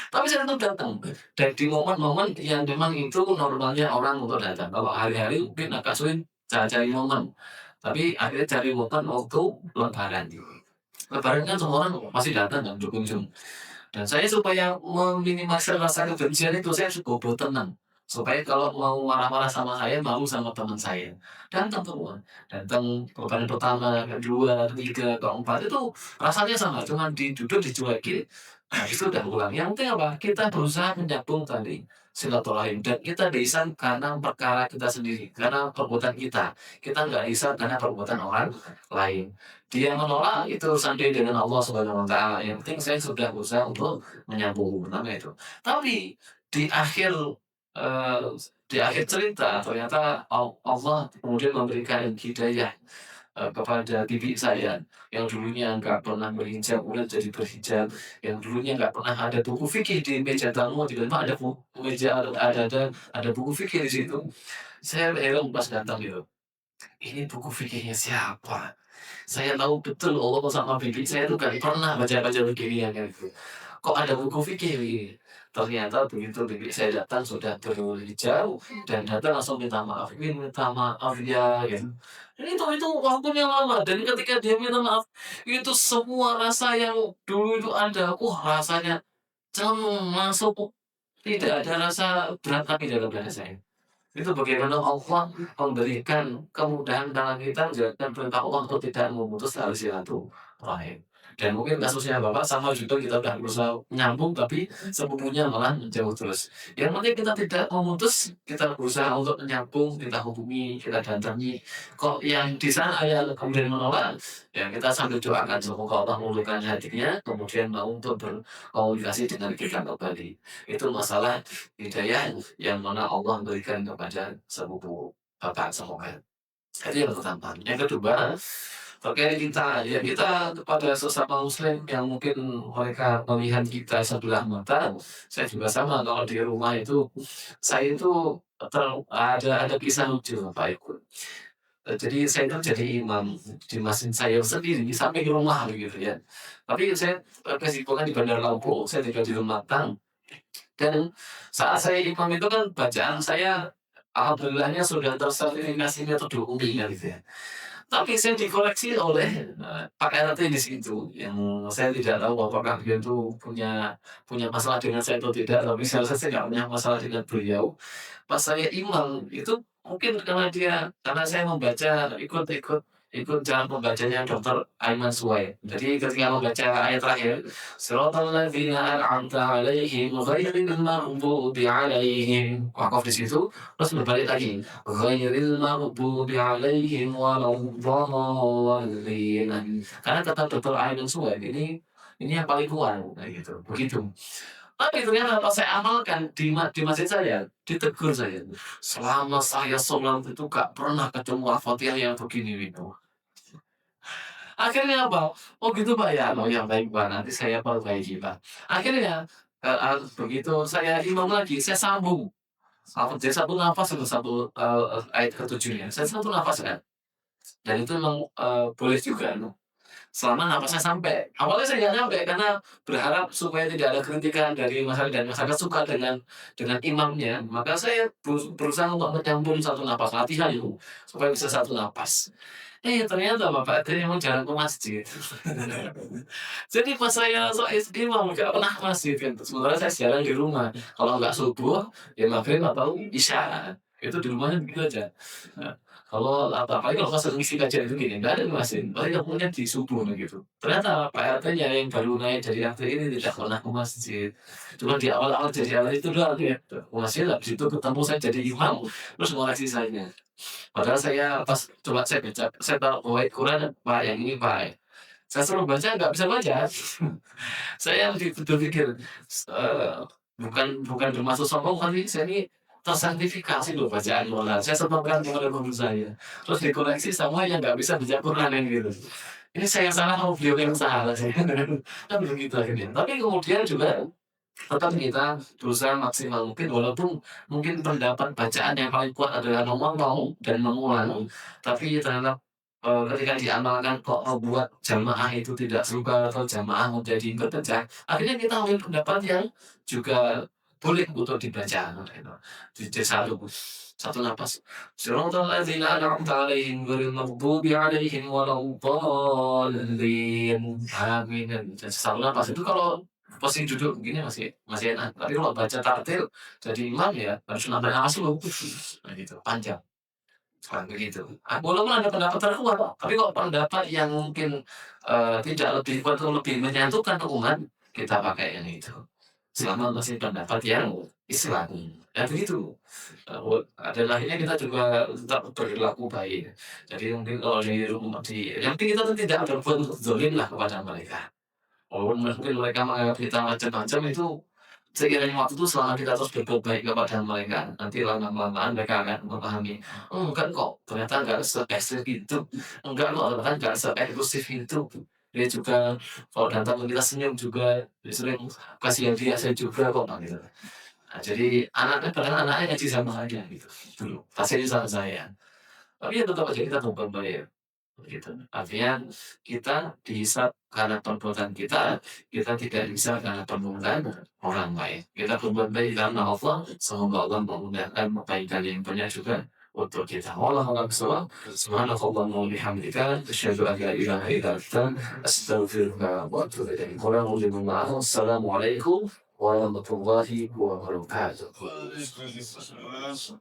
tapi saya tetap datang. Dan di momen-momen yang memang itu normalnya orang untuk datang. Kalau hari-hari mungkin agak sulit cari momen, tapi akhirnya cari momen waktu lebaran. Lebaran kan semua orang pasti datang kan berkunjung. Dan saya supaya meminimalisir rasa kebencian itu, saya cukup tenang. Supaya kalau mau marah-marah sama saya, malu sama teman saya. Datang semua. Datang lebaran pertama, kedua, ketiga, keempat, itu rasanya sama, cuman diduduk, dicuekin, habis itu udah pulang. Yang penting apa? Kita berusaha menyambung tali silaturahim dan kita ihsan karena perkara kita sendiri, karena perbuatan kita. Kita nggak ihsan karena perbuatan orang lain. Dia menolak itu urusan dia dengan Allah Subhanahu wa taala. Yang penting saya sudah berusaha untuk menyambung, pertama itu. Tapi di akhir eee, di akhir cerita ternyata Allah kemudian memberikan hidayah, kepada bibi saya yang dulunya nggak pernah berhijab kemudian jadi berhijab, yang dulunya nggak pernah ada buku fikih di meja tamu tiba-tiba ada meja ada buku fikih di situ. Saya heran pas datang gitu, "Ini buku fikihnya siapa?" Saya tahu betul Allah sama bibi saya tuh nggak pernah baca-baca beginian kan gitu. Kok ada buku fikih begini? Ternyata begitu bibi saya datang sudah berhijau dan datang langsung minta maaf, "Ini minta maaf ya," gitu. Itu waktunya lama dan ketika dia minta maaf, itu semua rasa yang dulu itu ada, rasanya langsung tidak ada rasa berat lagi dalam dada saya. Itu bagaimana Allah memberikan kemudahan dalam kita menjalankan perintah Allah untuk tidak memutus tali silaturahim. Dan mungkin kasusnya Bapak sama juga kita udah berusaha nyambung tapi sepupunya malah jauh terus. Yang penting kita tidak memutus, kita berusaha untuk menyambung, kita hubungi, kita datangi. Kok yang di sana ya kemudian menolak, ya kita sambil doakan semoga Allah memulihkan hatinya, kemudian mau untuk berkomunikasi dengan kita kembali. Itu masalah hidayah yang mana Allah berikan kepada sepupu Bapak semoga. Itu yang pertama. Yang kedua, terkait kita, ya kita kepada sesama muslim yang mungkin mereka melihat kita sebelah mata, saya juga sama kalau di rumah itu, saya itu ada kisah lucu Bapak Ibu. Jadi saya itu jadi imam di masjid saya sendiri di samping rumah begitu ya. Tapi saya kesibukan di Bandar Lampung, saya tinggal di Lumatang. Dan saat saya imam itu kan bacaan saya alhamdulillahnya sudah tersertifikasi metode UMI kan gitu ya. Tapi saya dikoreksi oleh, Pak RT di situ, yang saya tidak tahu apakah dia itu punya punya masalah dengan saya atau tidak, tapi saya rasa saya nggak punya masalah dengan beliau. Pas saya imam, itu mungkin karena saya membaca ikut ikut cara pembacanya Dokter Aiman Suwaid. Jadi ketika membaca ayat terakhir, "Shiratal ladzina an'amta 'alaihim ghairil maghdubi 'alaihim." Wakaf di situ, terus berbalik lagi, "Ghairil maghdubi 'alaihim waladdallin." Karena kata Dokter Aiman Suwaid ini yang paling kuat, kayak gitu, begitu. Tapi ternyata pas saya amalkan di masjid saya, ditegur saya, "Selama saya sholat itu gak pernah ketemu Al-Fatihah yang begini itu." Akhirnya apa? "Oh gitu Pak ya? Oh ya baik Pak, nanti saya perbaiki Pak." Akhirnya, begitu saya imam lagi, saya sambung. Jadi satu nafas itu ayat ke-7-nya, saya satu nafas kan. Dan itu memang, boleh juga selama napasnya sampai. Awalnya saya nggak nyampe karena berharap supaya tidak ada kritikan dari masyarakat dan masyarakat suka dengan imamnya, maka saya berusaha untuk menyambung satu napas, latihan itu, supaya bisa satu napas. Ternyata Bapak tadi memang jarang ke masjid. Jadi pas saya imam nggak pernah ke masjid kan, sementara saya jarang di rumah. Kalau nggak subuh, ya maghrib atau isya. Itu di rumahnya begitu aja. Nah, kalau apalagi kalau pas ngisi kajian itu gini, nggak ada di masjid, paling ketemunya di subuh gitu. Ternyata Pak RT-nya yang baru naik jadi RT ini tidak pernah ke masjid. Cuma di awal-awal jadi RT itu doang dia ke masjid, habis itu ketemu saya jadi imam, terus ngoreksi saya. Padahal saya pas coba saya baca, saya taruh bawain Quran, "Pak, yang ini Pak." Saya suruh baca nggak bisa baca. Saya berpikir, bukan bukan bermaksud sombong, tapi saya ini tersertifikasi loh bacaan Quran. Saya setorkan kepada guru saya. Terus dikoreksi sama yang nggak bisa baca Quran yang gitu. Ini saya yang salah, atau beliau yang salah, saya kan begitu akhirnya. Tapi kemudian juga tetap kita berusaha maksimal mungkin walaupun mungkin pendapat bacaan yang paling kuat adalah memotong dan mengulang, tapi ternyata, ketika diamalkan kok membuat jamaah itu tidak suka atau jamaah menjadi berpecah, akhirnya kita ambil pendapat yang juga boleh untuk dibaca gitu. Jadi satu napas, "Shiratal ladzina an'amta 'alaihim ghairil maghdubi 'alaihim waladdallin." Amin. Dan satu napas itu kalau posisi duduk begini masih masih enak, tapi kalau baca tartil jadi imam ya harus nambah nafas dulu, nah gitu, panjang, nah begitu. Walaupun ada pendapat terkuat, tapi kalau pendapat yang mungkin, tidak lebih kuat atau lebih menyatukan umat, kita pakai yang itu. Selama masih pendapat yang Islami, ya begitu. Dan akhirnya kita juga tetap berlaku baik. Jadi mungkin kalau di rumah yang penting kita tuh tidak berbuat dzalin lah kepada mereka. Walaupun mungkin mereka menganggap kita macam-macam itu, seiring waktu itu selama kita terus berbuat baik kepada mereka, nanti lama-kelamaan mereka akan memahami, "Oh enggak kok, ternyata enggak se-ekstrim itu, enggak kok, ternyata enggak se-eksklusif itu." Dia juga kalau datang kita senyum juga, dia sering kasih hadiah saya juga kok, nah gitu. Nah jadi anaknya padahal anaknya ngaji sama aja gitu, dulu, tasnya sama saya. Tapi ya tetap aja kita berbuat baik. Begitu. Artinya kita dihisab karena perbuatan kita, kita tidak dihisab karena perbuatan orang lain. Kita berbuat baik karena Allah, semoga Allah mengundangkan kebaikan yang banyak juga untuk kita. Wallahu a'lam bishawab. Subhanakallahumma wa bihamdika, asyhadu an la ilaha illa anta, astaghfiruka wa atubu ilaik. Wassalamualaikum warahmatullahi wabarakatuh. Waalaikumsalam.